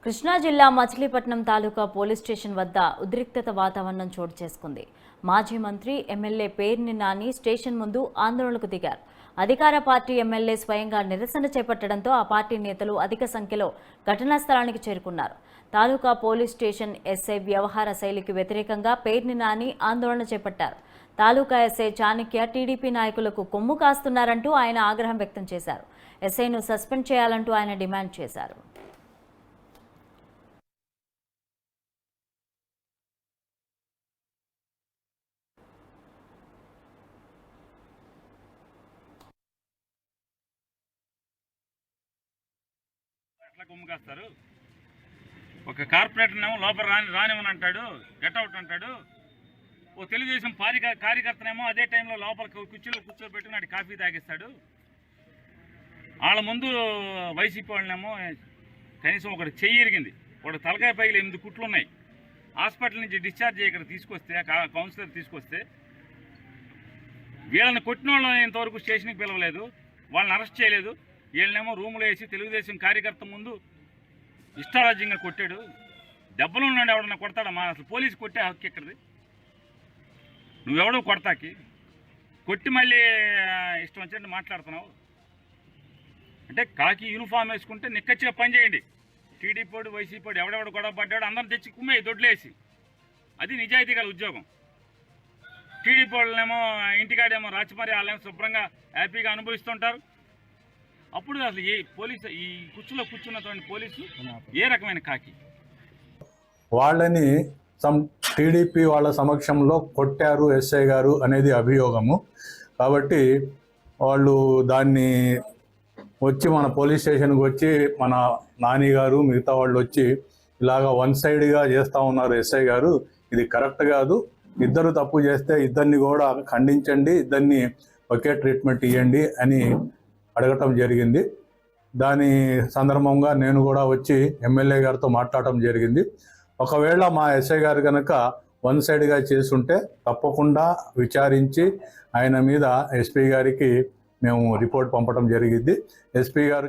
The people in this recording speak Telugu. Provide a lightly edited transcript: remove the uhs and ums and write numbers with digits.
కృష్ణా జిల్లా మచిలీపట్నం తాలూకా పోలీస్ స్టేషన్ వద్ద ఉద్రిక్తత వాతావరణం చోటు చేసుకుంది. మాజీ మంత్రి ఎమ్మెల్యే పేర్ని నాని స్టేషన్ ముందు ఆందోళనకు దిగారు. అధికార పార్టీ ఎమ్మెల్యే స్వయంగా నిరసన చేపట్టడంతో ఆ పార్టీ నేతలు అధిక సంఖ్యలో ఘటనా స్థలానికి చేరుకున్నారు. తాలూకా పోలీస్ స్టేషన్ ఎస్ఐ వ్యవహార శైలికి వ్యతిరేకంగా పేర్ని నాని ఆందోళన చేపట్టారు. తాలూకా ఎస్ఐ చాణక్య టీడీపీ నాయకులకు కొమ్ము కాస్తున్నారంటూ ఆయన ఆగ్రహం వ్యక్తం చేశారు. ఎస్ఐను సస్పెండ్ చేయాలంటూ ఆయన డిమాండ్ చేశారు. కుమ్మకాస్తారు. ఒక కార్పొరేటర్ ఏమో లోపల రానివని అంటాడు, గెట్అవుట్ అంటాడు. ఓ తెలుగుదేశం కార్యకర్తనేమో అదే టైంలో లోపల కూర్చోబెట్టి నాటి కాఫీ తాగిస్తాడు. వాళ్ళ ముందు వైసీపీ వాళ్ళనేమో కనీసం ఒకటి చెయ్యి ఇరిగింది, ఒకటి తలకాయ పైలు 8 కుట్లు ఉన్నాయి. హాస్పిటల్ నుంచి డిశ్చార్జ్ అయ్యి ఇక్కడ తీసుకొస్తే, కౌన్సిలర్ తీసుకొస్తే వీళ్ళని కొట్టిన వాళ్ళని ఇంతవరకు స్టేషన్కి పిలవలేదు, వాళ్ళని అరెస్ట్ చేయలేదు. వీళ్ళనేమో రూములో వేసి తెలుగుదేశం కార్యకర్త ముందు ఇష్టారాజ్యంగా కొట్టాడు. దెబ్బలు ఉన్నాడు, ఎవడన్నా కొడతాడమ్మా? అసలు పోలీసు కొట్టే హక్కు ఎక్కడిది? నువ్వెవడో కొడతాకి కొట్టి మళ్ళీ ఇష్టం వచ్చినట్టు మాట్లాడుతున్నావు అంటే. కాకి యూనిఫామ్ వేసుకుంటే నిక్కచ్చిగా పని చేయండి. టీడీపీ వాడు, వైసీపీ వాడు, ఎవడెవడు గొడవ పడ్డాడు అందరం తెచ్చి కుమ్మేయి దొడ్లేసి, అది నిజాయితీ గల ఉద్యోగం. టీడీపీ వాళ్ళేమో ఇంటికాడేమో రాచమరి వాళ్ళేమో శుభ్రంగా హ్యాపీగా అనుభవిస్తుంటారు. అప్పుడు అసలు ఈ పోలీసు, ఈ కుర్చీలో కూర్చున్నటువంటి పోలీసు ఏ రకమైన కాకి? వాళ్ళని టీడీపీ వాళ్ళ సమక్షంలో కొట్టారు ఎస్ఐ గారు అనేది అభియోగము. కాబట్టి వాళ్ళు దాన్ని వచ్చి మన పోలీస్ స్టేషన్కి వచ్చి మన నాని గారు మిగతా వాళ్ళు వచ్చి ఇలాగా వన్ సైడ్గా చేస్తూ ఉన్నారు ఎస్ఐ గారు, ఇది కరెక్ట్ కాదు. ఇద్దరు తప్పు చేస్తే ఇద్దరిని కూడా ఖండించండి, ఇద్దరిని ఒకే ట్రీట్మెంట్ ఇవ్వండి అని అడగటం జరిగింది. దాని సందర్భంగా నేను కూడా వచ్చి ఎమ్మెల్యే గారితో మాట్లాడటం జరిగింది. ఒకవేళ మా ఎస్ఐ గారు కనుక వన్ సైడ్గా చేసుంటే తప్పకుండా విచారించి ఆయన మీద ఎస్పీ గారికి మేము రిపోర్ట్ పంపడం జరిగింది. ఎస్పీ గారు